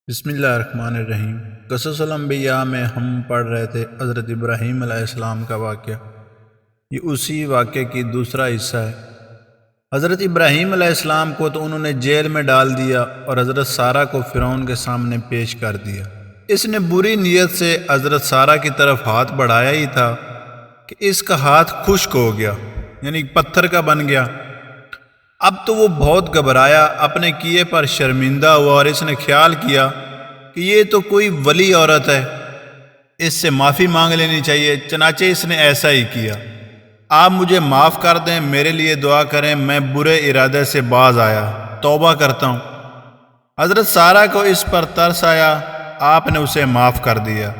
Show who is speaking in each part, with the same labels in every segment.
Speaker 1: بسم اللہ الرحمن الرحیم۔ قصص الانبیاء میں ہم پڑھ رہے تھے حضرت ابراہیم علیہ السلام کا واقعہ۔ یہ اسی واقعے کی دوسرا حصہ ہے۔ حضرت ابراہیم علیہ السلام کو تو انہوں نے جیل میں ڈال دیا اور حضرت سارہ کو فرعون کے سامنے پیش کر دیا۔ اس نے بری نیت سے حضرت سارہ کی طرف ہاتھ بڑھایا ہی تھا کہ اس کا ہاتھ خشک ہو گیا، یعنی پتھر کا بن گیا۔ اب تو وہ بہت گھبرایا، اپنے کیے پر شرمندہ ہوا اور اس نے خیال کیا کہ یہ تو کوئی ولی عورت ہے، اس سے معافی مانگ لینی چاہیے۔ چنانچہ اس نے ایسا ہی کیا، آپ مجھے معاف کر دیں، میرے لیے دعا کریں، میں برے ارادے سے باز آیا، توبہ کرتا ہوں۔ حضرت سارہ کو اس پر ترس آیا، آپ نے اسے معاف کر دیا۔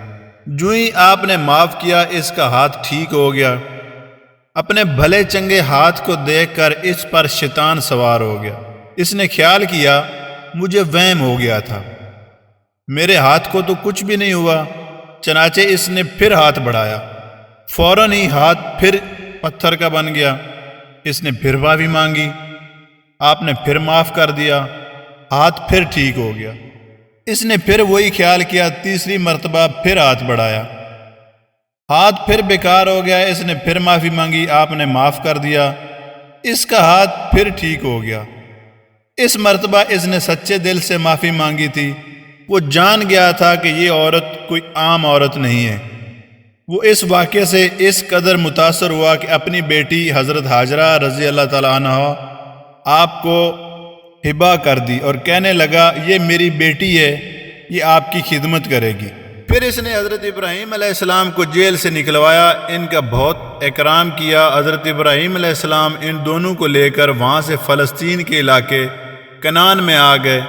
Speaker 1: جو ہی آپ نے معاف کیا، اس کا ہاتھ ٹھیک ہو گیا۔ اپنے بھلے چنگے ہاتھ کو دیکھ کر اس پر شیطان سوار ہو گیا۔ اس نے خیال کیا مجھے وہم ہو گیا تھا، میرے ہاتھ کو تو کچھ بھی نہیں ہوا۔ چنانچہ اس نے پھر ہاتھ بڑھایا، فوراً ہی ہاتھ پھر پتھر کا بن گیا۔ اس نے پھر معافی مانگی، آپ نے پھر معاف کر دیا، ہاتھ پھر ٹھیک ہو گیا۔ اس نے پھر وہی خیال کیا، تیسری مرتبہ پھر ہاتھ بڑھایا، ہاتھ پھر بیکار ہو گیا۔ اس نے پھر معافی مانگی، آپ نے معاف کر دیا، اس کا ہاتھ پھر ٹھیک ہو گیا۔ اس مرتبہ اس نے سچے دل سے معافی مانگی تھی، وہ جان گیا تھا کہ یہ عورت کوئی عام عورت نہیں ہے۔ وہ اس واقعے سے اس قدر متاثر ہوا کہ اپنی بیٹی حضرت ہاجرہ رضی اللہ تعالیٰ عنہ آپ کو ہبہ کر دی اور کہنے لگا یہ میری بیٹی ہے، یہ آپ کی خدمت کرے گی۔ پھر اس نے حضرت ابراہیم علیہ السلام کو جیل سے نکلوایا، ان کا بہت اکرام کیا۔ حضرت ابراہیم علیہ السلام ان دونوں کو لے کر وہاں سے فلسطین کے علاقے کنعان میں آ گئے۔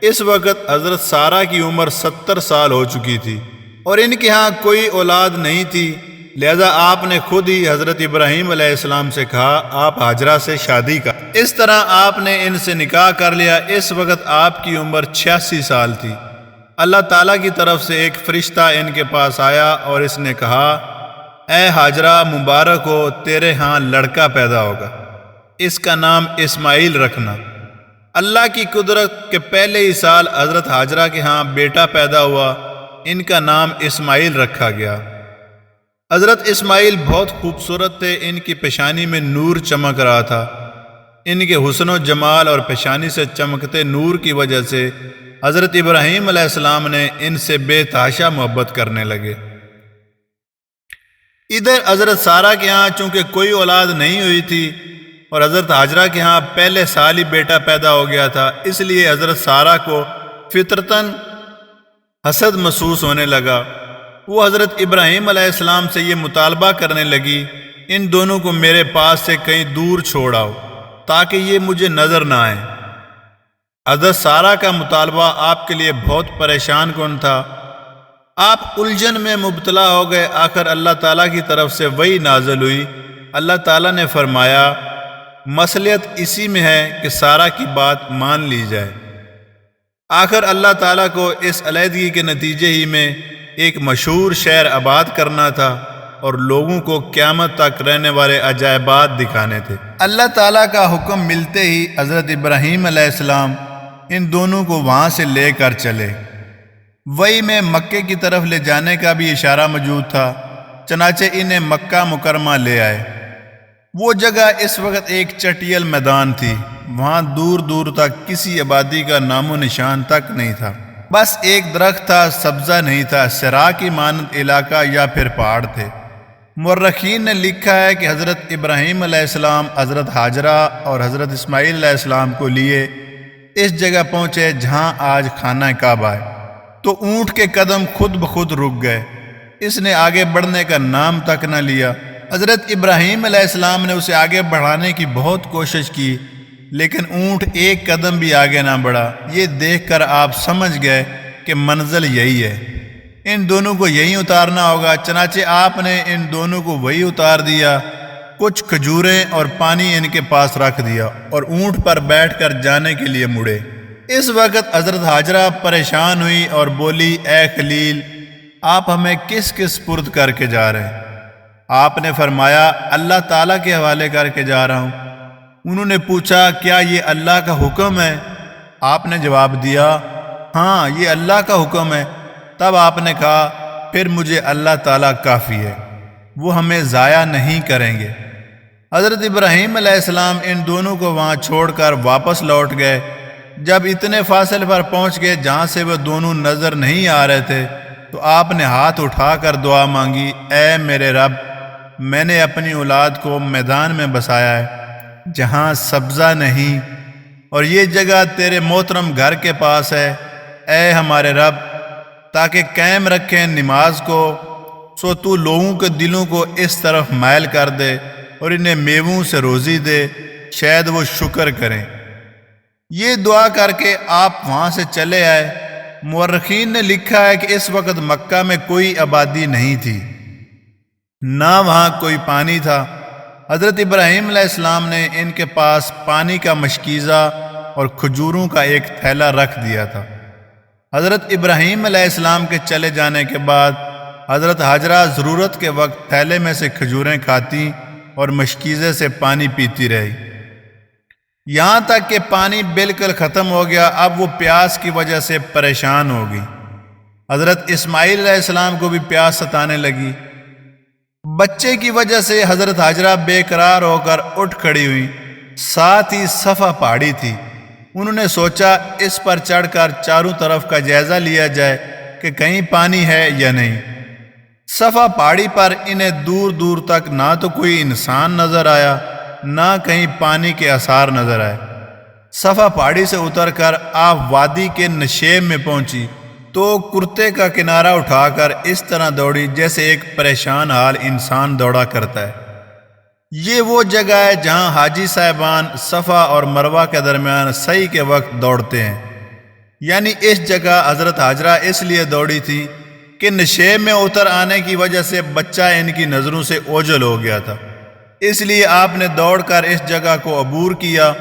Speaker 1: اس وقت حضرت سارہ کی عمر 70 سال ہو چکی تھی اور ان کے ہاں کوئی اولاد نہیں تھی، لہذا آپ نے خود ہی حضرت ابراہیم علیہ السلام سے کہا آپ ہاجرہ سے شادی کر۔ اس طرح آپ نے ان سے نکاح کر لیا۔ اس وقت آپ کی عمر 86 سال تھی۔ اللہ تعالیٰ کی طرف سے ایک فرشتہ ان کے پاس آیا اور اس نے کہا اے ہاجرہ مبارک ہو، تیرے ہاں لڑکا پیدا ہوگا، اس کا نام اسماعیل رکھنا۔ اللہ کی قدرت کے پہلے ہی سال حضرت ہاجرہ کے ہاں بیٹا پیدا ہوا، ان کا نام اسماعیل رکھا گیا۔ حضرت اسماعیل بہت خوبصورت تھے، ان کی پیشانی میں نور چمک رہا تھا۔ ان کے حسن و جمال اور پیشانی سے چمکتے نور کی وجہ سے حضرت ابراہیم علیہ السلام نے ان سے بے تحاشا محبت کرنے لگے۔ ادھر حضرت سارہ کے ہاں چونکہ کوئی اولاد نہیں ہوئی تھی اور حضرت ہاجرہ کے ہاں پہلے سال ہی بیٹا پیدا ہو گیا تھا، اس لیے حضرت سارہ کو فطرتاً حسد محسوس ہونے لگا۔ وہ حضرت ابراہیم علیہ السلام سے یہ مطالبہ کرنے لگی ان دونوں کو میرے پاس سے کہیں دور چھوڑ آؤ تاکہ یہ مجھے نظر نہ آئیں۔ حضرت سارہ کا مطالبہ آپ کے لیے بہت پریشان کن تھا، آپ الجھن میں مبتلا ہو گئے۔ آخر اللہ تعالیٰ کی طرف سے وحی نازل ہوئی۔ اللہ تعالیٰ نے فرمایا مصلحت اسی میں ہے کہ سارہ کی بات مان لی جائے۔ آخر اللہ تعالیٰ کو اس علیحدگی کے نتیجے ہی میں ایک مشہور شہر آباد کرنا تھا اور لوگوں کو قیامت تک رہنے والے عجائبات دکھانے تھے۔ اللہ تعالیٰ کا حکم ملتے ہی حضرت ابراہیم علیہ السلام ان دونوں کو وہاں سے لے کر چلے۔ وحی میں مکے کی طرف لے جانے کا بھی اشارہ موجود تھا، چنانچہ انہیں مکہ مکرمہ لے آئے۔ وہ جگہ اس وقت ایک چٹیل میدان تھی، وہاں دور دور تک کسی آبادی کا نام و نشان تک نہیں تھا، بس ایک درخت تھا، سبزہ نہیں تھا، صحرا کی مانند علاقہ یا پھر پہاڑ تھے۔ مورخین نے لکھا ہے کہ حضرت ابراہیم علیہ السلام حضرت ہاجرہ اور حضرت اسماعیل علیہ السلام کو لیے اس جگہ پہنچے جہاں آج خانہ کعبہ ہے، تو اونٹ کے قدم خود بخود رک گئے، اس نے آگے بڑھنے کا نام تک نہ لیا۔ حضرت ابراہیم علیہ السلام نے اسے آگے بڑھانے کی بہت کوشش کی لیکن اونٹ ایک قدم بھی آگے نہ بڑھا۔ یہ دیکھ کر آپ سمجھ گئے کہ منزل یہی ہے، ان دونوں کو یہیں اتارنا ہوگا۔ چنانچہ آپ نے ان دونوں کو وہی اتار دیا، کچھ کھجوریں اور پانی ان کے پاس رکھ دیا اور اونٹ پر بیٹھ کر جانے کے لیے مڑے۔ اس وقت حضرت ہاجرہ پریشان ہوئی اور بولی اے خلیل، آپ ہمیں کس کس سپرد کر کے جا رہے ہیں؟ آپ نے فرمایا اللہ تعالیٰ کے حوالے کر کے جا رہا ہوں۔ انہوں نے پوچھا کیا یہ اللہ کا حکم ہے؟ آپ نے جواب دیا ہاں یہ اللہ کا حکم ہے۔ تب آپ نے کہا پھر مجھے اللہ تعالیٰ کافی ہے، وہ ہمیں ضائع نہیں کریں گے۔ حضرت ابراہیم علیہ السلام ان دونوں کو وہاں چھوڑ کر واپس لوٹ گئے۔ جب اتنے فاصلے پر پہنچ گئے جہاں سے وہ دونوں نظر نہیں آ رہے تھے تو آپ نے ہاتھ اٹھا کر دعا مانگی، اے میرے رب، میں نے اپنی اولاد کو میدان میں بسایا ہے جہاں سبزہ نہیں، اور یہ جگہ تیرے محترم گھر کے پاس ہے۔ اے ہمارے رب، تاکہ قائم رکھیں نماز کو، سو تو لوگوں کے دلوں کو اس طرف مائل کر دے اور انہیں میووں سے روزی دے، شاید وہ شکر کریں۔ یہ دعا کر کے آپ وہاں سے چلے آئے۔ مورخین نے لکھا ہے کہ اس وقت مکہ میں کوئی آبادی نہیں تھی، نہ وہاں کوئی پانی تھا۔ حضرت ابراہیم علیہ السلام نے ان کے پاس پانی کا مشکیزہ اور کھجوروں کا ایک تھیلا رکھ دیا تھا۔ حضرت ابراہیم علیہ السلام کے چلے جانے کے بعد حضرت حاجرہ ضرورت کے وقت تھیلے میں سے کھجوریں کھاتی اور مشکیزے سے پانی پیتی رہی، یہاں تک کہ پانی بالکل ختم ہو گیا۔ اب وہ پیاس کی وجہ سے پریشان ہو گئی۔ حضرت اسماعیل علیہ السلام کو بھی پیاس ستانے لگی۔ بچے کی وجہ سے حضرت حاجرہ بے قرار ہو کر اٹھ کھڑی ہوئی۔ ساتھ ہی صفا پہاڑی تھی۔ انہوں نے سوچا اس پر چڑھ کر چاروں طرف کا جائزہ لیا جائے کہ کہیں پانی ہے یا نہیں۔ صفا پہاڑی پر انہیں دور دور تک نہ تو کوئی انسان نظر آیا، نہ کہیں پانی کے آثار نظر آئے۔ صفا پہاڑی سے اتر کر آپ وادی کے نشیب میں پہنچی تو کرتے کا کنارہ اٹھا کر اس طرح دوڑی جیسے ایک پریشان حال انسان دوڑا کرتا ہے۔ یہ وہ جگہ ہے جہاں حاجی صاحبان صفا اور مروہ کے درمیان سعی کے وقت دوڑتے ہیں، یعنی اس جگہ حضرت حاجرہ اس لیے دوڑی تھی کہ نشیب میں اتر آنے کی وجہ سے بچہ ان کی نظروں سے اوجھل ہو گیا تھا، اس لیے آپ نے دوڑ کر اس جگہ کو عبور کیا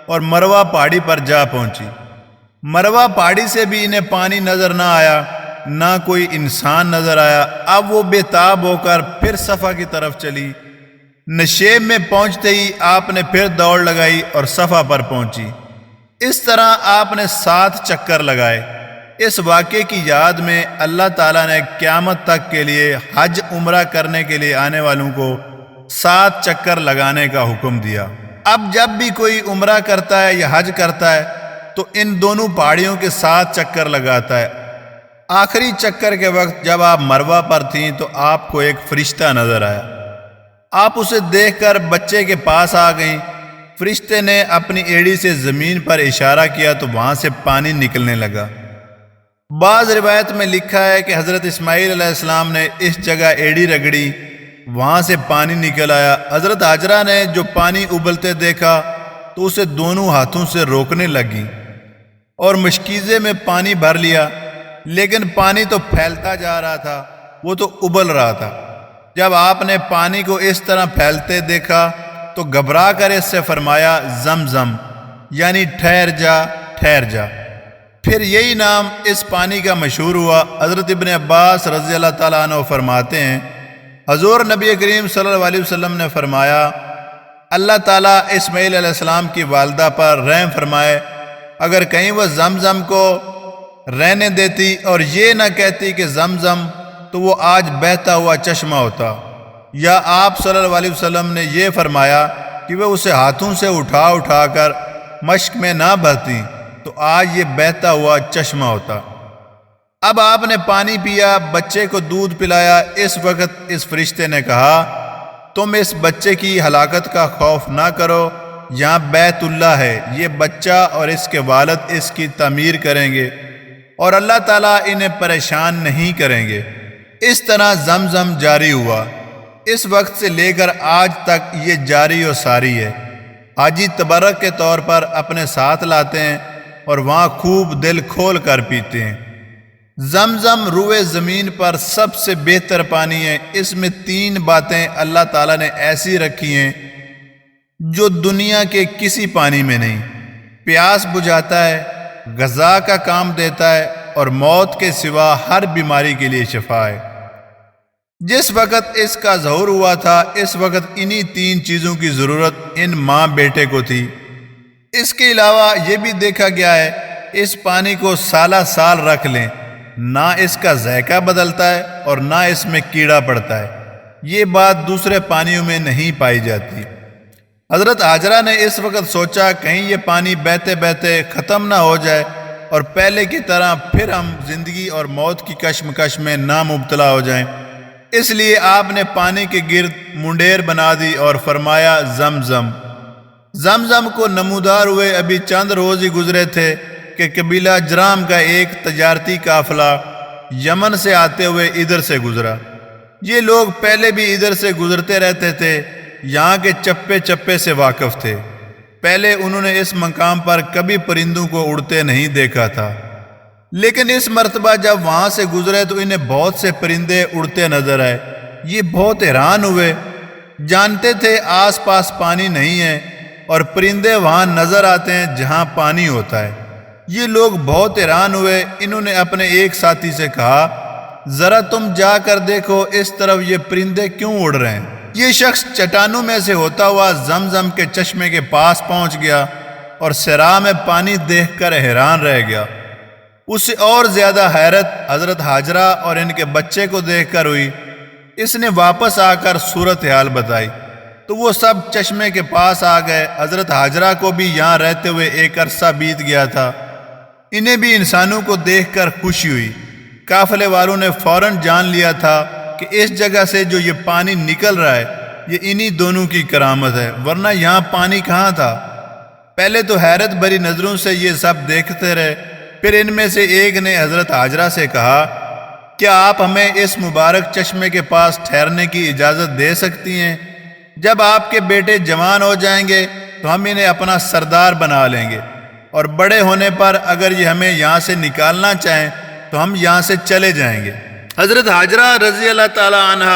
Speaker 1: اور مروہ پہاڑی پر جا پہنچی۔ مروہ پہاڑی سے بھی انہیں پانی نظر نہ آیا، نہ کوئی انسان نظر آیا۔ اب وہ بے تاب ہو کر پھر صفا کی طرف چلی۔ نشیب میں پہنچتے ہی آپ نے پھر دوڑ لگائی اور صفا پر پہنچی۔ اس طرح آپ نے 7 چکر لگائے۔ اس واقعے کی یاد میں اللہ تعالیٰ نے قیامت تک کے لیے حج عمرہ کرنے کے لیے آنے والوں کو 7 چکر لگانے کا حکم دیا۔ اب جب بھی کوئی عمرہ کرتا ہے یا حج کرتا ہے تو ان دونوں پہاڑیوں کے 7 چکر لگاتا ہے۔ آخری چکر کے وقت جب آپ مروہ پر تھیں تو آپ کو ایک فرشتہ نظر آیا۔ آپ اسے دیکھ کر بچے کے پاس آ گئیں۔ فرشتے نے اپنی ایڑی سے زمین پر اشارہ کیا تو وہاں سے پانی نکلنے لگا۔ بعض روایت میں لکھا ہے کہ حضرت اسماعیل علیہ السلام نے اس جگہ ایڑی رگڑی، وہاں سے پانی نکل آیا۔ حضرت حاجرہ نے جو پانی ابلتے دیکھا تو اسے دونوں ہاتھوں سے روکنے لگی اور مشکیزے میں پانی بھر لیا، لیکن پانی تو پھیلتا جا رہا تھا، وہ تو ابل رہا تھا۔ جب آپ نے پانی کو اس طرح پھیلتے دیکھا تو گھبرا کر اس سے فرمایا زمزم، یعنی ٹھہر جا ٹھہر جا۔ پھر یہی نام اس پانی کا مشہور ہوا۔ حضرت ابن عباس رضی اللہ تعالیٰ عنہ فرماتے ہیں حضور نبی کریم صلی اللہ علیہ وسلم نے فرمایا اللہ تعالیٰ اسماعیل علیہ السلام کی والدہ پر رحم فرمائے، اگر کہیں وہ زمزم کو رہنے دیتی اور یہ نہ کہتی کہ زمزم تو وہ آج بہتا ہوا چشمہ ہوتا، یا آپ صلی اللہ علیہ وسلم نے یہ فرمایا کہ وہ اسے ہاتھوں سے اٹھا اٹھا کر مشک میں نہ بھرتی تو آج یہ بہتا ہوا چشمہ ہوتا۔ اب آپ نے پانی پیا، بچے کو دودھ پلایا۔ اس وقت اس فرشتے نے کہا تم اس بچے کی ہلاکت کا خوف نہ کرو، یہاں بیت اللہ ہے، یہ بچہ اور اس کے والد اس کی تعمیر کریں گے اور اللہ تعالیٰ انہیں پریشان نہیں کریں گے۔ اس طرح زمزم جاری ہوا۔ اس وقت سے لے کر آج تک یہ جاری و ساری ہے۔ حاجی تبرک کے طور پر اپنے ساتھ لاتے ہیں اور وہاں خوب دل کھول کر پیتے ہیں۔ زمزم روئے زمین پر سب سے بہتر پانی ہے۔ اس میں 3 باتیں اللہ تعالیٰ نے ایسی رکھی ہیں جو دنیا کے کسی پانی میں نہیں۔ پیاس بجھاتا ہے، غذا کا کام دیتا ہے اور موت کے سوا ہر بیماری کے لیے شفا ہے۔ جس وقت اس کا ظہور ہوا تھا اس وقت انہی 3 چیزوں کی ضرورت ان ماں بیٹے کو تھی۔ اس کے علاوہ یہ بھی دیکھا گیا ہے اس پانی کو سالہ سال رکھ لیں، نہ اس کا ذائقہ بدلتا ہے اور نہ اس میں کیڑا پڑتا ہے۔ یہ بات دوسرے پانیوں میں نہیں پائی جاتی۔ حضرت حاجرہ نے اس وقت سوچا کہیں یہ پانی بہتے بہتے ختم نہ ہو جائے اور پہلے کی طرح پھر ہم زندگی اور موت کی کشمکش میں نہ مبتلا ہو جائیں۔ اس لیے آپ نے پانی کے گرد منڈیر بنا دی اور فرمایا زمزم۔ زمزم کو نمودار ہوئے ابھی چند روز ہی گزرے تھے کہ قبیلہ جرام کا ایک تجارتی قافلہ یمن سے آتے ہوئے ادھر سے گزرا۔ یہ لوگ پہلے بھی ادھر سے گزرتے رہتے تھے، یہاں کے چپے چپے سے واقف تھے۔ پہلے انہوں نے اس مقام پر کبھی پرندوں کو اڑتے نہیں دیکھا تھا، لیکن اس مرتبہ جب وہاں سے گزرے تو انہیں بہت سے پرندے اڑتے نظر آئے۔ یہ بہت حیران ہوئے، جانتے تھے آس پاس پانی نہیں ہے اور پرندے وہاں نظر آتے ہیں جہاں پانی ہوتا ہے۔ یہ لوگ بہت حیران ہوئے۔ انہوں نے اپنے ایک ساتھی سے کہا ذرا تم جا کر دیکھو اس طرف یہ پرندے کیوں اڑ رہے ہیں۔ یہ شخص چٹانوں میں سے ہوتا ہوا زمزم کے چشمے کے پاس پہنچ گیا اور صحرا میں پانی دیکھ کر حیران رہ گیا۔ اسے اور زیادہ حیرت حضرت حاجرہ اور ان کے بچے کو دیکھ کر ہوئی۔ اس نے واپس آ کر صورتحال بتائی تو وہ سب چشمے کے پاس آ گئے۔ حضرت حاجرہ کو بھی یہاں رہتے ہوئے ایک عرصہ بیت گیا تھا۔ انہیں بھی انسانوں کو دیکھ کر خوشی ہوئی۔ قافلے والوں نے فوراً جان لیا تھا کہ اس جگہ سے جو یہ پانی نکل رہا ہے یہ انہی دونوں کی کرامت ہے، ورنہ یہاں پانی کہاں تھا۔ پہلے تو حیرت بھری نظروں سے یہ سب دیکھتے رہے، پھر ان میں سے ایک نے حضرت حاجرہ سے کہا کیا آپ ہمیں اس مبارک چشمے کے پاس ٹھہرنے کی اجازت دے سکتی ہیں؟ جب آپ کے بیٹے جوان ہو جائیں گے تو ہم انہیں اپنا سردار بنا لیں گے، اور بڑے ہونے پر اگر یہ ہمیں یہاں سے نکالنا چاہیں تو ہم یہاں سے چلے جائیں گے۔ حضرت حاجرہ رضی اللہ تعالی عنہ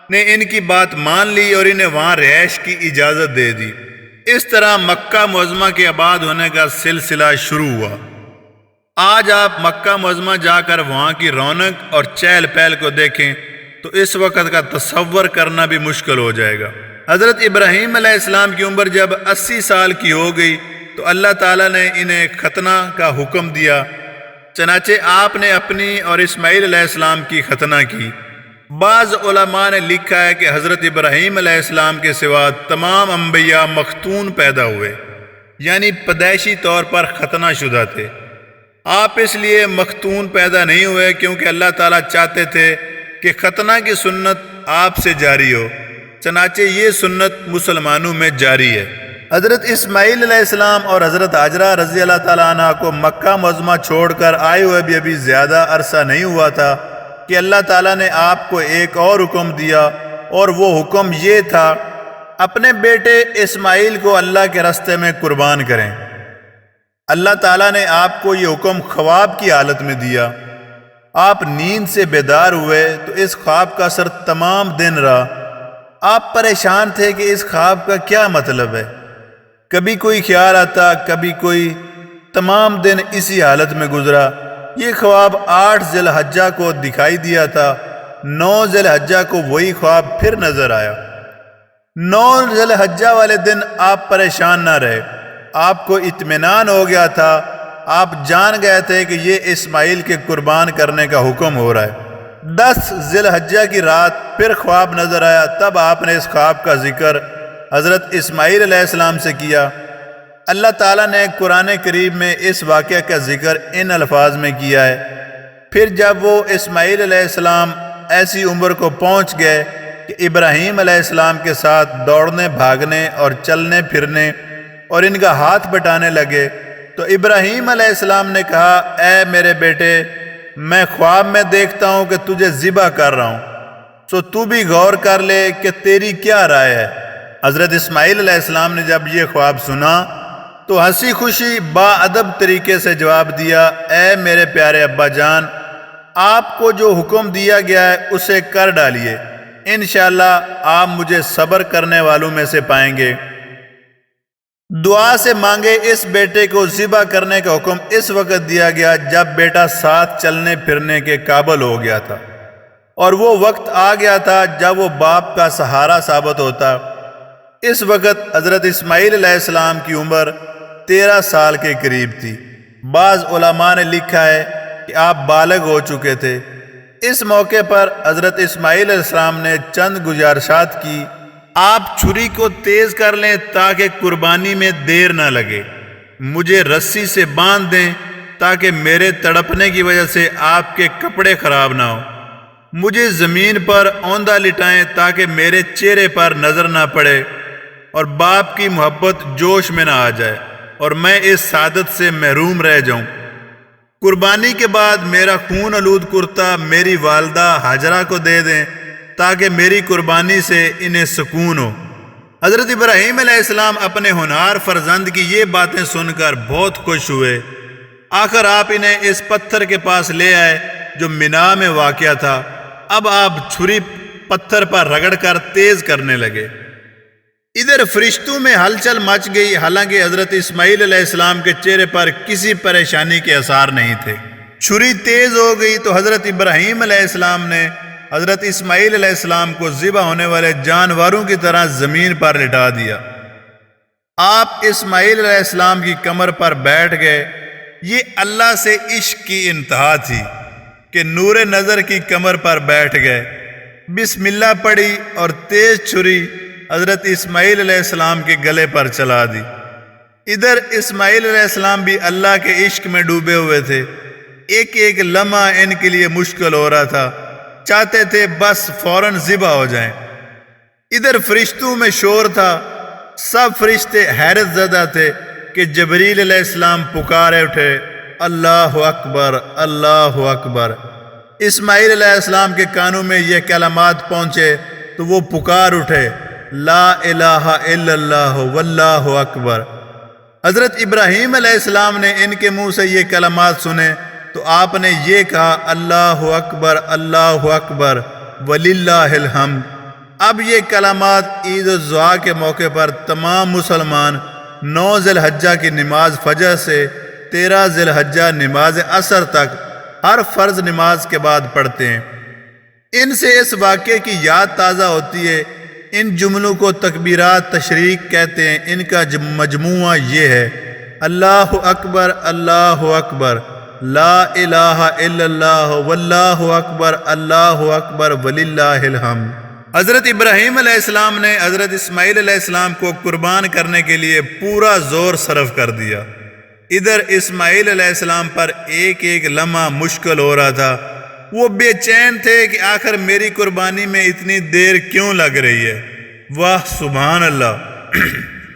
Speaker 1: نے ان کی بات مان لی اور انہیں وہاں رہائش کی اجازت دے دی۔ اس طرح مکہ معظمہ کے آباد ہونے کا سلسلہ شروع ہوا۔ آج آپ مکہ معظمہ جا کر وہاں کی رونق اور چہل پہل کو دیکھیں تو اس وقت کا تصور کرنا بھی مشکل ہو جائے گا۔ حضرت ابراہیم علیہ السلام کی عمر جب 80 سال کی ہو گئی تو اللہ تعالیٰ نے انہیں ختنہ کا حکم دیا، چنانچہ آپ نے اپنی اور اسماعیل علیہ السلام کی ختنہ کی۔ بعض علماء نے لکھا ہے کہ حضرت ابراہیم علیہ السلام کے سوا تمام انبیاء مختون پیدا ہوئے، یعنی پیدائشی طور پر ختنہ شدہ تھے۔ آپ اس لیے مختون پیدا نہیں ہوئے کیونکہ اللہ تعالیٰ چاہتے تھے کہ ختنہ کی سنت آپ سے جاری ہو، چنانچہ یہ سنت مسلمانوں میں جاری ہے۔ حضرت اسماعیل علیہ السلام اور حضرت حاجرہ رضی اللہ تعالیٰ عنہ کو مکہ معظمہ چھوڑ کر آئے ہوئے بھی ابھی زیادہ عرصہ نہیں ہوا تھا کہ اللہ تعالیٰ نے آپ کو ایک اور حکم دیا، اور وہ حکم یہ تھا اپنے بیٹے اسماعیل کو اللہ کے راستے میں قربان کریں۔ اللہ تعالیٰ نے آپ کو یہ حکم خواب کی حالت میں دیا۔ آپ نیند سے بیدار ہوئے تو اس خواب کا اثر تمام دن رہا۔ آپ پریشان تھے کہ اس خواب کا کیا مطلب ہے، کبھی کوئی خیال آتا کبھی کوئی، تمام دن اسی حالت میں گزرا۔ یہ خواب 8 ذی الحجہ کو دکھائی دیا تھا، 9 ذی الحجہ کو وہی خواب پھر نظر آیا۔ 9 ذی الحجہ والے دن آپ پریشان نہ رہے، آپ کو اطمینان ہو گیا تھا، آپ جان گئے تھے کہ یہ اسماعیل کے قربان کرنے کا حکم ہو رہا ہے۔ 10 ذی الحجہ کی رات پھر خواب نظر آیا، تب آپ نے اس خواب کا ذکر حضرت اسماعیل علیہ السلام سے کیا۔ اللہ تعالیٰ نے قرآن کریم میں اس واقعہ کا ذکر ان الفاظ میں کیا ہے، پھر جب وہ اسماعیل علیہ السلام ایسی عمر کو پہنچ گئے کہ ابراہیم علیہ السلام کے ساتھ دوڑنے بھاگنے اور چلنے پھرنے اور ان کا ہاتھ بٹانے لگے، تو ابراہیم علیہ السلام نے کہا اے میرے بیٹے، میں خواب میں دیکھتا ہوں کہ تجھے ذبح کر رہا ہوں، سو تو بھی غور کر لے کہ تیری کیا رائے ہے۔ حضرت اسماعیل علیہ السلام نے جب یہ خواب سنا تو ہنسی خوشی با ادب طریقے سے جواب دیا، اے میرے پیارے ابا جان، آپ کو جو حکم دیا گیا ہے اسے کر ڈالیے، انشاءاللہ آپ مجھے صبر کرنے والوں میں سے پائیں گے۔ دعا سے مانگے اس بیٹے کو ذبح کرنے کا حکم اس وقت دیا گیا جب بیٹا ساتھ چلنے پھرنے کے قابل ہو گیا تھا، اور وہ وقت آ گیا تھا جب وہ باپ کا سہارا ثابت ہوتا۔ اس وقت حضرت اسماعیل علیہ السلام کی عمر 13 سال کے قریب تھی۔ بعض علماء نے لکھا ہے کہ آپ بالغ ہو چکے تھے۔ اس موقع پر حضرت اسماعیل علیہ السلام نے چند گزارشات کی۔ آپ چھری کو تیز کر لیں تاکہ قربانی میں دیر نہ لگے، مجھے رسی سے باندھ دیں تاکہ میرے تڑپنے کی وجہ سے آپ کے کپڑے خراب نہ ہوں، مجھے زمین پر اوندھا لٹائیں تاکہ میرے چہرے پر نظر نہ پڑے اور باپ کی محبت جوش میں نہ آ جائے اور میں اس سعادت سے محروم رہ جاؤں۔ قربانی کے بعد میرا خون آلود کرتا میری والدہ ہاجرہ کو دے دیں تاکہ میری قربانی سے انہیں سکون ہو۔ حضرت ابراہیم علیہ السلام اپنے ہونہار فرزند کی یہ باتیں سن کر بہت خوش ہوئے۔ آخر آپ انہیں اس پتھر کے پاس لے آئے جو مینا میں واقع تھا۔ اب آپ چھری پتھر پر رگڑ کر تیز کرنے لگے۔ ادھر فرشتوں میں ہلچل مچ گئی، حالانکہ حضرت اسماعیل علیہ السلام کے چہرے پر کسی پریشانی کے آثار نہیں تھے۔ چھری تیز ہو گئی تو حضرت ابراہیم علیہ السلام نے حضرت اسماعیل علیہ السلام کو ذبح ہونے والے جانوروں کی طرح زمین پر لٹا دیا۔ آپ اسماعیل علیہ السلام کی کمر پر بیٹھ گئے۔ یہ اللہ سے عشق کی انتہا تھی کہ نور نظر کی کمر پر بیٹھ گئے، بسم اللہ پڑھی اور تیز چھری حضرت اسماعیل علیہ السلام کے گلے پر چلا دی۔ ادھر اسماعیل علیہ السلام بھی اللہ کے عشق میں ڈوبے ہوئے تھے۔ ایک ایک لمحہ ان کے لیے مشکل ہو رہا تھا، چاہتے تھے بس فوراً ذبح ہو جائیں۔ ادھر فرشتوں میں شور تھا، سب فرشتے حیرت زدہ تھے کہ جبریل علیہ السلام پکارے اٹھے، اللہ اکبر اللہ اکبر۔ اسماعیل علیہ السلام کے کانوں میں یہ کلمات پہنچے تو وہ پکار اٹھے، لا الہ الا اللہ واللہ اکبر۔ حضرت ابراہیم علیہ السلام نے ان کے منہ سے یہ کلمات سنے تو آپ نے یہ کہا، اللہ اکبر وللہ الحمد۔ اب یہ کلمات عید الاضحیٰ کے موقع پر تمام مسلمان 9 ذی الحجہ کی نماز فجر سے 13 ذی الحجہ نماز عصر تک ہر فرض نماز کے بعد پڑھتے ہیں۔ ان سے اس واقعے کی یاد تازہ ہوتی ہے۔ ان جملوں کو تکبیرات تشریق کہتے ہیں۔ ان کا مجموعہ یہ ہے، اللہ اکبر لا الہ الا اللہ واللہ اکبر وللہ الحمد۔ حضرت ابراہیم علیہ السلام نے حضرت اسماعیل علیہ السلام کو قربان کرنے کے لیے پورا زور صرف کر دیا۔ ادھر اسماعیل علیہ السلام پر ایک ایک لمحہ مشکل ہو رہا تھا۔ وہ بے چین تھے کہ آخر میری قربانی میں اتنی دیر کیوں لگ رہی ہے۔ واہ سبحان اللہ۔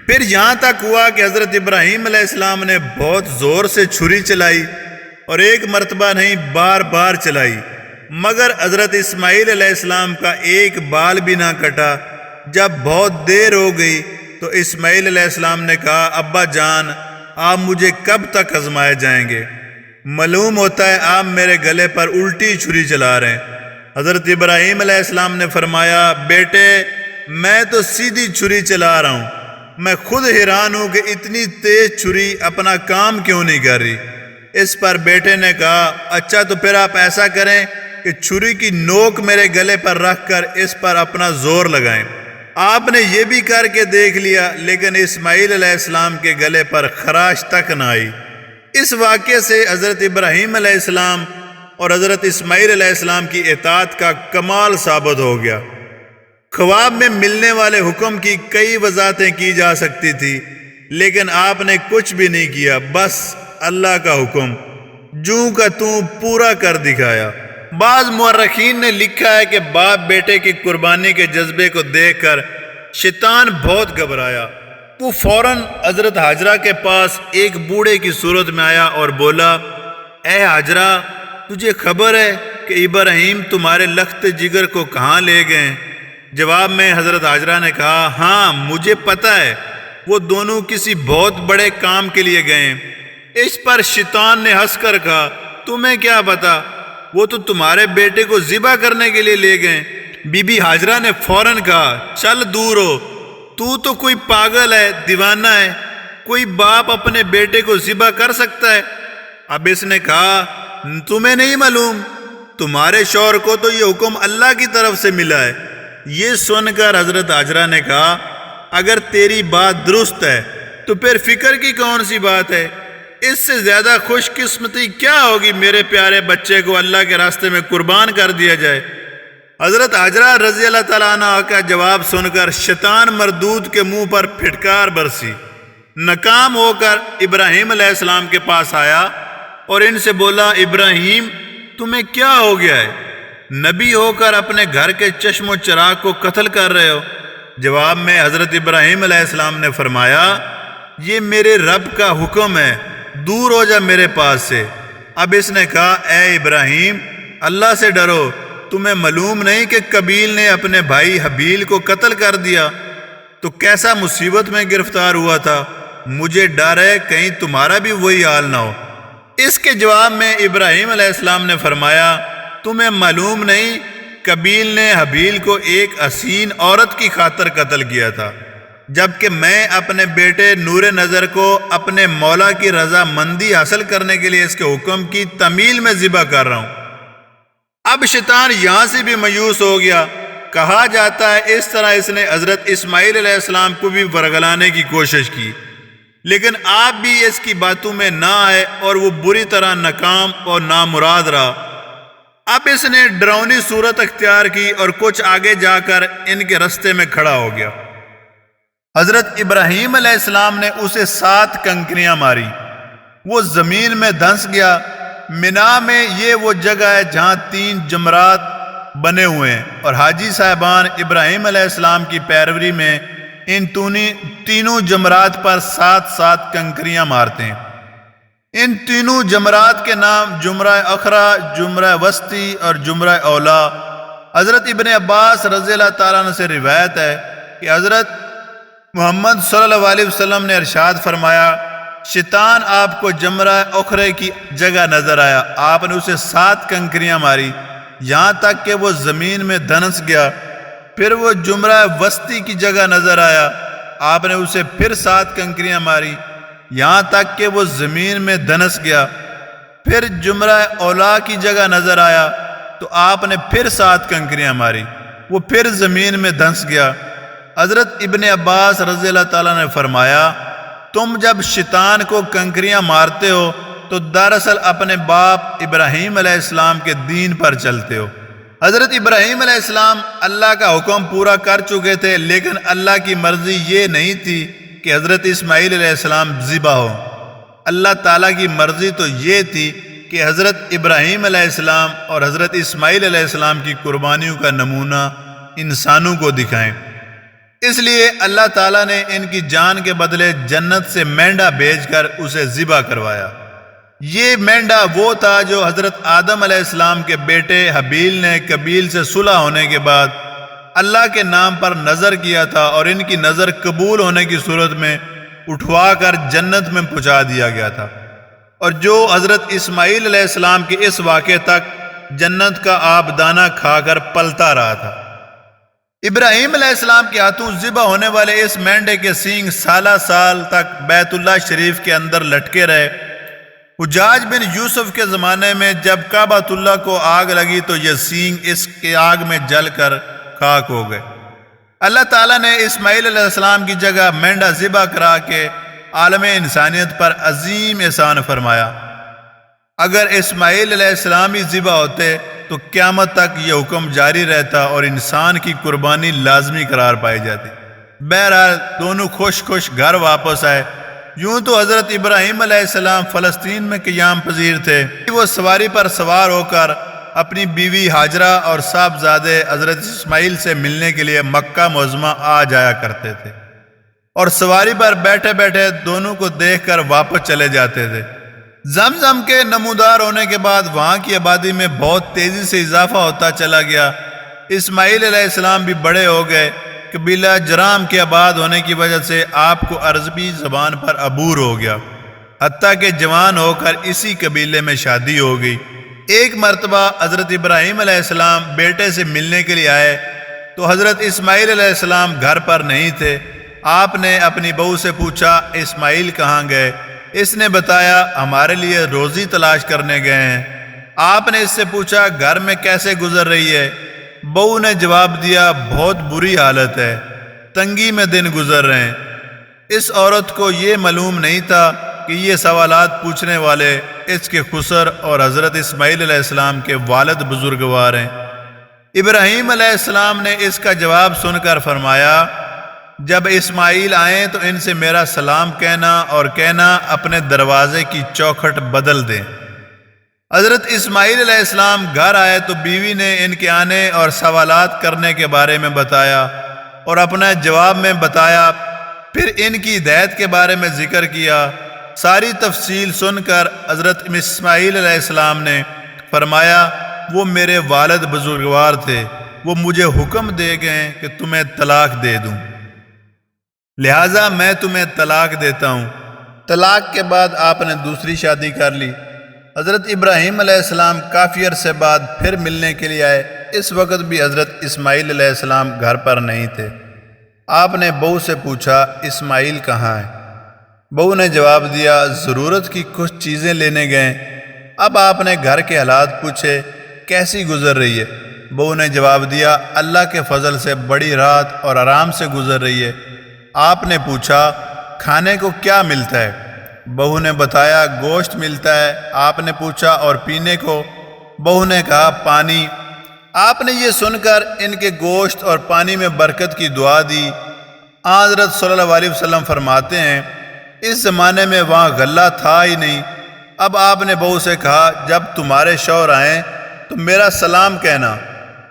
Speaker 1: پھر یہاں تک ہوا کہ حضرت ابراہیم علیہ السلام نے بہت زور سے چھری چلائی اور ایک مرتبہ نہیں بار بار چلائی، مگر حضرت اسماعیل علیہ السلام کا ایک بال بھی نہ کٹا۔ جب بہت دیر ہو گئی تو اسماعیل علیہ السلام نے کہا، ابا جان آپ مجھے کب تک آزمائے جائیں گے؟ معلوم ہوتا ہے آپ میرے گلے پر الٹی چھری چلا رہے ہیں۔ حضرت ابراہیم علیہ السلام نے فرمایا، بیٹے میں تو سیدھی چھری چلا رہا ہوں، میں خود حیران ہوں کہ اتنی تیز چھری اپنا کام کیوں نہیں کر رہی۔ اس پر بیٹے نے کہا، اچھا تو پھر آپ ایسا کریں کہ چھری کی نوک میرے گلے پر رکھ کر اس پر اپنا زور لگائیں۔ آپ نے یہ بھی کر کے دیکھ لیا، لیکن اسماعیل علیہ السلام کے گلے پر خراش تک نہ آئی۔ اس واقعے سے حضرت ابراہیم علیہ السلام اور حضرت اسماعیل علیہ السلام کی اطاعت کا کمال ثابت ہو گیا۔ خواب میں ملنے والے حکم کی کئی وضاحتیں کی جا سکتی تھی، لیکن آپ نے کچھ بھی نہیں کیا، بس اللہ کا حکم جوں کا توں پورا کر دکھایا۔ بعض مورخین نے لکھا ہے کہ باپ بیٹے کی قربانی کے جذبے کو دیکھ کر شیطان بہت گھبرایا۔ وہ فوراً حضرت ہاجرہ کے پاس ایک بوڑھے کی صورت میں آیا اور بولا، اے ہاجرہ تجھے خبر ہے کہ ابراہیم تمہارے لخت جگر کو کہاں لے گئے؟ جواب میں حضرت ہاجرہ نے کہا، ہاں مجھے پتہ ہے، وہ دونوں کسی بہت بڑے کام کے لیے گئے۔ اس پر شیطان نے ہنس کر کہا، تمہیں کیا پتا، وہ تو تمہارے بیٹے کو ذبح کرنے کے لیے لے گئے۔ بی بی ہاجرہ نے فوراً کہا، چل دور ہو، تو کوئی پاگل ہے، دیوانہ ہے، کوئی باپ اپنے بیٹے کو ذبح کر سکتا ہے؟ اب اس نے کہا، تمہیں نہیں معلوم، تمہارے شوہر کو تو یہ حکم اللہ کی طرف سے ملا ہے۔ یہ سن کر حضرت ہاجرہ نے کہا، اگر تیری بات درست ہے تو پھر فکر کی کون سی بات ہے؟ اس سے زیادہ خوش قسمتی کیا ہوگی میرے پیارے بچے کو اللہ کے راستے میں قربان کر دیا جائے۔ حضرت حجرہ رضی اللہ تعالیٰ عنہ کا جواب سن کر شیطان مردود کے منہ پر پھٹکار برسی، ناکام ہو کر ابراہیم علیہ السلام کے پاس آیا اور ان سے بولا، ابراہیم تمہیں کیا ہو گیا ہے؟ نبی ہو کر اپنے گھر کے چشم و چراغ کو قتل کر رہے ہو۔ جواب میں حضرت ابراہیم علیہ السلام نے فرمایا، یہ میرے رب کا حکم ہے، دور ہو جا میرے پاس سے۔ اب اس نے کہا، اے ابراہیم اللہ سے ڈرو، تمہیں معلوم نہیں کہ قابیل نے اپنے بھائی حابیل کو قتل کر دیا تو کیسا مصیبت میں گرفتار ہوا تھا؟ مجھے ڈر ہے کہیں تمہارا بھی وہی حال نہ ہو۔ اس کے جواب میں ابراہیم علیہ السلام نے فرمایا، تمہیں معلوم نہیں قابیل نے حابیل کو ایک حسین عورت کی خاطر قتل کیا تھا، جبکہ میں اپنے بیٹے نور نظر کو اپنے مولا کی رضا مندی حاصل کرنے کے لیے اس کے حکم کی تعمیل میں ذبح کر رہا ہوں۔ اب شیطان یہاں سے بھی مایوس ہو گیا۔ کہا جاتا ہے اس طرح اس نے حضرت اسماعیل علیہ السلام کو بھی ورگلانے کی کوشش کی، لیکن آپ بھی اس کی باتوں میں نہ آئے اور وہ بری طرح ناکام اور نامراد رہا۔ اب اس نے ڈراؤنی صورت اختیار کی اور کچھ آگے جا کر ان کے رستے میں کھڑا ہو گیا۔ حضرت ابراہیم علیہ السلام نے اسے 7 کنکریاں ماری، وہ زمین میں دھنس گیا۔ منا میں یہ وہ جگہ ہے جہاں 3 جمرات بنے ہوئے ہیں، اور حاجی صاحبان ابراہیم علیہ السلام کی پیروی میں ان تینوں جمرات پر 7 کنکریاں مارتے ہیں۔ ان تینوں جمرات کے نام جمرہ اخرا، جمرہ وسطی اور جمرہ اولا۔ حضرت ابن عباس رضی اللہ تعالیٰ عنہ سے روایت ہے کہ حضرت محمد صلی اللہ علیہ وسلم نے ارشاد فرمایا، شیطان آپ کو جمرہ اخرے کی جگہ نظر آیا، آپ نے اسے 7 کنکریاں ماری یہاں تک کہ وہ زمین میں دھنس گیا۔ پھر وہ جمرہ وسطی کی جگہ نظر آیا، آپ نے اسے پھر 7 کنکریاں ماری یہاں تک کہ وہ زمین میں دھنس گیا۔ پھر جمرہ اولا کی جگہ نظر آیا تو آپ نے پھر 7 کنکریاں ماری، وہ پھر زمین میں دھنس گیا۔ حضرت ابن عباس رضی اللہ تعالیٰ نے فرمایا، تم جب شیطان کو کنکریاں مارتے ہو تو دراصل اپنے باپ ابراہیم علیہ السلام کے دین پر چلتے ہو۔ حضرت ابراہیم علیہ السلام اللہ کا حکم پورا کر چکے تھے، لیکن اللہ کی مرضی یہ نہیں تھی کہ حضرت اسماعیل علیہ السلام ذبح ہو۔ اللہ تعالیٰ کی مرضی تو یہ تھی کہ حضرت ابراہیم علیہ السلام اور حضرت اسماعیل علیہ السلام کی قربانیوں کا نمونہ انسانوں کو دکھائیں۔ اس لیے اللہ تعالیٰ نے ان کی جان کے بدلے جنت سے مینڈا بھیج کر اسے ذبح کروایا۔ یہ مینڈا وہ تھا جو حضرت آدم علیہ السلام کے بیٹے حابیل نے قابیل سے صلح ہونے کے بعد اللہ کے نام پر نظر کیا تھا، اور ان کی نظر قبول ہونے کی صورت میں اٹھوا کر جنت میں پہنچا دیا گیا تھا، اور جو حضرت اسماعیل علیہ السلام کے اس واقعے تک جنت کا آب دانہ کھا کر پلتا رہا تھا۔ ابراہیم علیہ السلام کے ہاتھوں ذبح ہونے والے اس مینڈے کے سینگ سالہ سال تک بیت اللہ شریف کے اندر لٹکے رہے۔ حجاج بن یوسف کے زمانے میں جب کعبۃ اللہ کو آگ لگی تو یہ سینگ اس کے آگ میں جل کر خاک ہو گئے۔ اللہ تعالیٰ نے اسماعیل علیہ السلام کی جگہ مینڈا ذبح کرا کے عالم انسانیت پر عظیم احسان فرمایا۔ اگر اسماعیل علیہ السلام ہی ذبح ہوتے تو قیامت تک یہ حکم جاری رہتا اور انسان کی قربانی لازمی قرار پائی جاتی۔ بہرحال دونوں خوش خوش گھر واپس آئے۔ یوں تو حضرت ابراہیم علیہ السلام فلسطین میں قیام پذیر تھے، وہ سواری پر سوار ہو کر اپنی بیوی ہاجرہ اور صاحبزادے حضرت اسماعیل سے ملنے کے لیے مکہ معظمہ آ جایا کرتے تھے، اور سواری پر بیٹھے بیٹھے دونوں کو دیکھ کر واپس چلے جاتے تھے۔ زمزم کے نمودار ہونے کے بعد وہاں کی آبادی میں بہت تیزی سے اضافہ ہوتا چلا گیا۔ اسماعیل علیہ السلام بھی بڑے ہو گئے۔ قبیلہ جرام کے آباد ہونے کی وجہ سے آپ کو عربی زبان پر عبور ہو گیا، حتیٰ کہ جوان ہو کر اسی قبیلے میں شادی ہو گئی۔ ایک مرتبہ حضرت ابراہیم علیہ السلام بیٹے سے ملنے کے لیے آئے تو حضرت اسماعیل علیہ السلام گھر پر نہیں تھے۔ آپ نے اپنی بہو سے پوچھا، اسماعیل کہاں گئے؟ اس نے بتایا، ہمارے لیے روزی تلاش کرنے گئے ہیں۔ آپ نے اس سے پوچھا، گھر میں کیسے گزر رہی ہے؟ بہو نے جواب دیا، بہت بری حالت ہے، تنگی میں دن گزر رہے ہیں۔ اس عورت کو یہ معلوم نہیں تھا کہ یہ سوالات پوچھنے والے اس کے خسر اور حضرت اسماعیل علیہ السلام کے والد بزرگوار ہیں۔ ابراہیم علیہ السلام نے اس کا جواب سن کر فرمایا، جب اسماعیل آئیں تو ان سے میرا سلام کہنا اور کہنا اپنے دروازے کی چوکھٹ بدل دیں۔ حضرت اسماعیل علیہ السلام گھر آئے تو بیوی نے ان کے آنے اور سوالات کرنے کے بارے میں بتایا اور اپنا جواب میں بتایا، پھر ان کی ہدایت کے بارے میں ذکر کیا۔ ساری تفصیل سن کر حضرت اسماعیل علیہ السلام نے فرمایا، وہ میرے والد بزرگوار تھے، وہ مجھے حکم دے گئے کہ تمہیں طلاق دے دوں، لہٰذا میں تمہیں طلاق دیتا ہوں۔ طلاق کے بعد آپ نے دوسری شادی کر لی۔ حضرت ابراہیم علیہ السلام کافی عرصے بعد پھر ملنے کے لیے آئے۔ اس وقت بھی حضرت اسماعیل علیہ السلام گھر پر نہیں تھے۔ آپ نے بہو سے پوچھا، اسماعیل کہاں ہے؟ بہو نے جواب دیا، ضرورت کی کچھ چیزیں لینے گئے۔ اب آپ نے گھر کے حالات پوچھے، کیسی گزر رہی ہے؟ بہو نے جواب دیا، اللہ کے فضل سے بڑی رات اور آرام سے گزر رہی ہے۔ آپ نے پوچھا، کھانے کو کیا ملتا ہے؟ بہو نے بتایا، گوشت ملتا ہے۔ آپ نے پوچھا، اور پینے کو؟ بہو نے کہا، پانی۔ آپ نے یہ سن کر ان کے گوشت اور پانی میں برکت کی دعا دی۔ حضرت صلی اللہ علیہ وسلم فرماتے ہیں، اس زمانے میں وہاں غلہ تھا ہی نہیں۔ اب آپ نے بہو سے کہا، جب تمہارے شوہر آئیں تو میرا سلام کہنا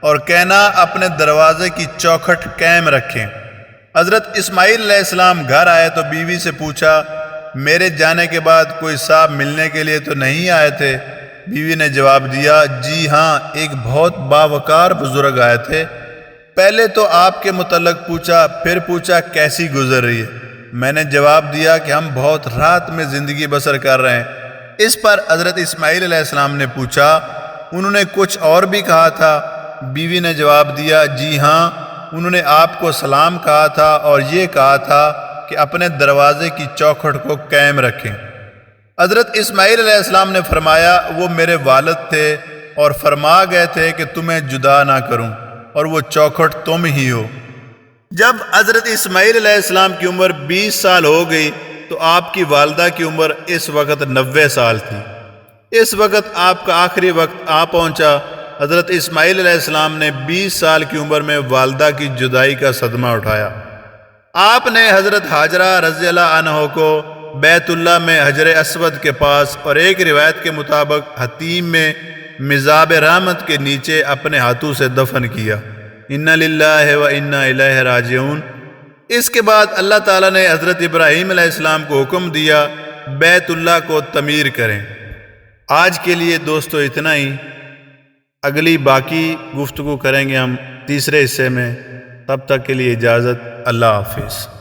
Speaker 1: اور کہنا اپنے دروازے کی چوکھٹ قائم رکھیں۔ حضرت اسماعیل علیہ السلام گھر آئے تو بیوی سے پوچھا، میرے جانے کے بعد کوئی صاحب ملنے کے لیے تو نہیں آئے تھے؟ بیوی نے جواب دیا، جی ہاں، ایک بہت باوقار بزرگ آئے تھے۔ پہلے تو آپ کے متعلق پوچھا، پھر پوچھا کیسی گزر رہی ہے۔ میں نے جواب دیا کہ ہم بہت راحت میں زندگی بسر کر رہے ہیں۔ اس پر حضرت اسماعیل علیہ السلام نے پوچھا، انہوں نے کچھ اور بھی کہا تھا؟ بیوی نے جواب دیا، جی ہاں، انہوں نے آپ کو سلام کہا تھا اور یہ کہا تھا کہ اپنے دروازے کی چوکھٹ کو قائم رکھیں۔ حضرت اسماعیل علیہ السلام نے فرمایا، وہ میرے والد تھے اور فرما گئے تھے کہ تمہیں جدا نہ کروں اور وہ چوکھٹ تم ہی ہو۔ جب حضرت اسماعیل علیہ السلام کی عمر 20 سال ہو گئی تو آپ کی والدہ کی عمر اس وقت 90 سال تھی۔ اس وقت آپ کا آخری وقت آ پہنچا۔ حضرت اسماعیل علیہ السلام نے 20 سال کی عمر میں والدہ کی جدائی کا صدمہ اٹھایا۔ آپ نے حضرت حاجرہ رضی اللہ عنہ کو بیت اللہ میں حجر اسود کے پاس اور ایک روایت کے مطابق حتیم میں مزاب رحمت کے نیچے اپنے ہاتھوں سے دفن کیا۔ انا للہ و انا الیہ راجعون۔ اس کے بعد اللہ تعالیٰ نے حضرت ابراہیم علیہ السلام کو حکم دیا بیت اللہ کو تعمیر کریں۔ آج کے لیے دوستو اتنا ہی، اگلی باقی گفتگو کریں گے ہم تیسرے حصے میں۔ تب تک کے لیے اجازت، اللہ حافظ۔